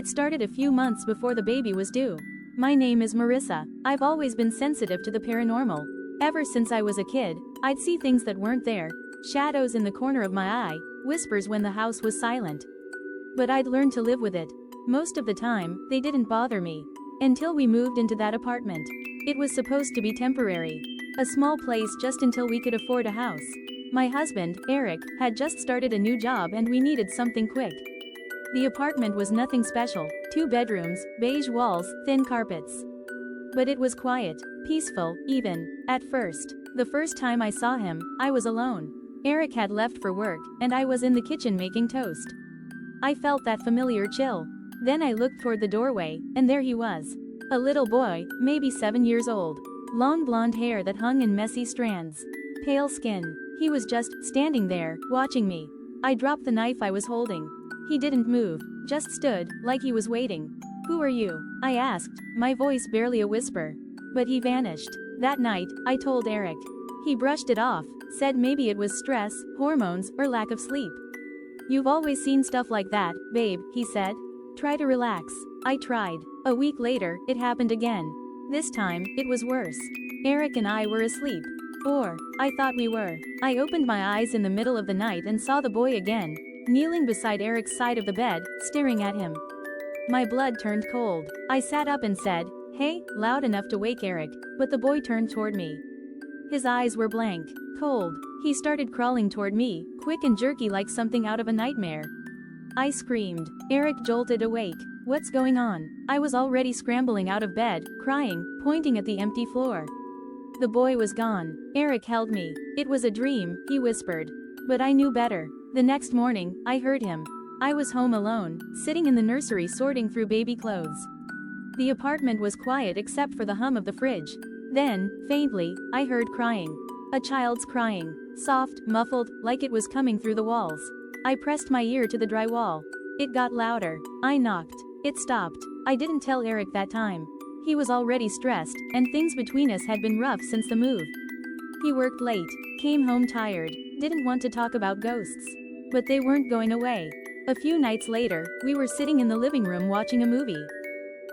It started a few months before the baby was due. My name is Marissa. I've always been sensitive to the paranormal. Ever since I was a kid, I'd see things that weren't there. Shadows in the corner of my eye, whispers when the house was silent. But I'd learned to live with it. Most of the time, they didn't bother me. Until we moved into that apartment. It was supposed to be temporary. A small place just until we could afford a house. My husband, Eric, had just started a new job and we needed something quick. The apartment was nothing special, 2 bedrooms, beige walls, thin carpets. But it was quiet, peaceful, even. At first. The first time I saw him, I was alone. Eric had left for work, and I was in the kitchen making toast. I felt that familiar chill. Then I looked toward the doorway, and there he was. A little boy, maybe 7 years old. Long blonde hair that hung in messy strands. Pale skin. He was just standing there, watching me. I dropped the knife I was holding. He didn't move, just stood, like he was waiting. "Who are you?" I asked, my voice barely a whisper. But he vanished. That night, I told Eric. He brushed it off, said maybe it was stress, hormones, or lack of sleep. "You've always seen stuff like that, babe," he said. "Try to relax." I tried. A week later, it happened again. This time, it was worse. Eric and I were asleep. Or, I thought we were. I opened my eyes in the middle of the night and saw the boy again, kneeling beside Eric's side of the bed, staring at him. My blood turned cold. I sat up and said, "Hey," loud enough to wake Eric, but the boy turned toward me. His eyes were blank, cold. He started crawling toward me, quick and jerky like something out of a nightmare. I screamed. Eric jolted awake. "What's going on?" I was already scrambling out of bed, crying, pointing at the empty floor. The boy was gone. Eric held me. "It was a dream," he whispered. But I knew better. The next morning, I heard him. I was home alone, sitting in the nursery sorting through baby clothes. The apartment was quiet except for the hum of the fridge. Then, faintly, I heard crying. A child's crying. Soft, muffled, like it was coming through the walls. I pressed my ear to the dry wall. It got louder. I knocked. It stopped. I didn't tell Eric that time. He was already stressed, and things between us had been rough since the move. He worked late, came home tired, didn't want to talk about ghosts. But they weren't going away. A few nights later, we were sitting in the living room watching a movie.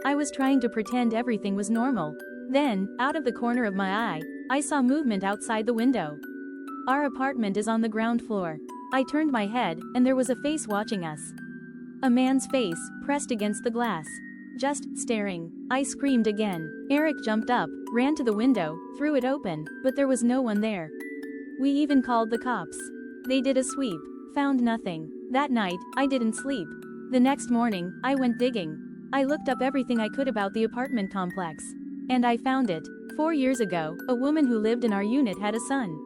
I was trying to pretend everything was normal. Then, out of the corner of my eye, I saw movement outside the window. Our apartment is on the ground floor. I turned my head, and there was a face watching us. A man's face, pressed against the glass. Just staring. I screamed again. Eric jumped up, ran to the window, threw it open, but there was no one there. We even called the cops. They did a sweep, found nothing. That night, I didn't sleep. The next morning, I went digging. I looked up everything I could about the apartment complex. And I found it. 4 years ago, a woman who lived in our unit had a son.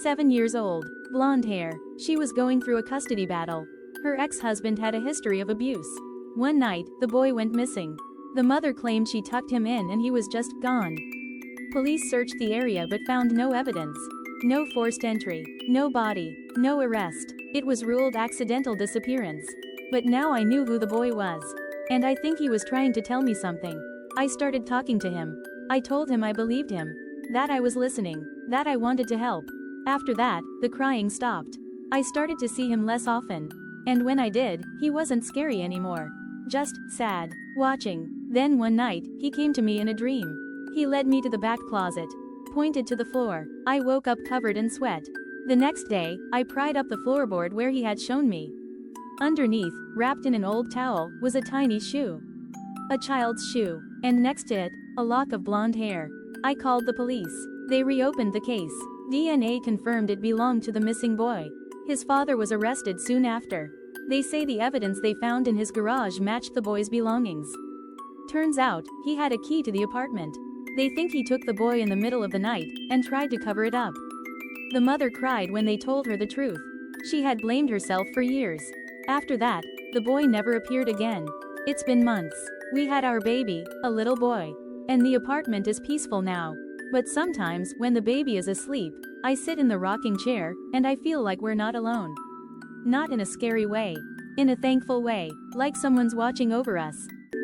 7 years old, blonde hair. She was going through a custody battle. Her ex-husband had a history of abuse. One night, the boy went missing. The mother claimed she tucked him in and he was just gone. Police searched the area but found no evidence. No forced entry. No body. No arrest. It was ruled accidental disappearance. But now I knew who the boy was. And I think he was trying to tell me something. I started talking to him. I told him I believed him. That I was listening. That I wanted to help. After that, the crying stopped. I started to see him less often. And when I did, he wasn't scary anymore. Just sad. Watching. Then one night, he came to me in a dream. He led me to the back closet. Pointed to the floor. I woke up covered in sweat. The next day, I pried up the floorboard where he had shown me. Underneath, wrapped in an old towel, was a tiny shoe. A child's shoe. And next to it, a lock of blonde hair. I called the police. They reopened the case. DNA confirmed it belonged to the missing boy. His father was arrested soon after. They say the evidence they found in his garage matched the boy's belongings. Turns out, he had a key to the apartment. They think he took the boy in the middle of the night and tried to cover it up. The mother cried when they told her the truth. She had blamed herself for years. After that, the boy never appeared again. It's been months. We had our baby, a little boy. And the apartment is peaceful now. But sometimes, when the baby is asleep, I sit in the rocking chair, and I feel like we're not alone. Not in a scary way. In a thankful way, like someone's watching over us.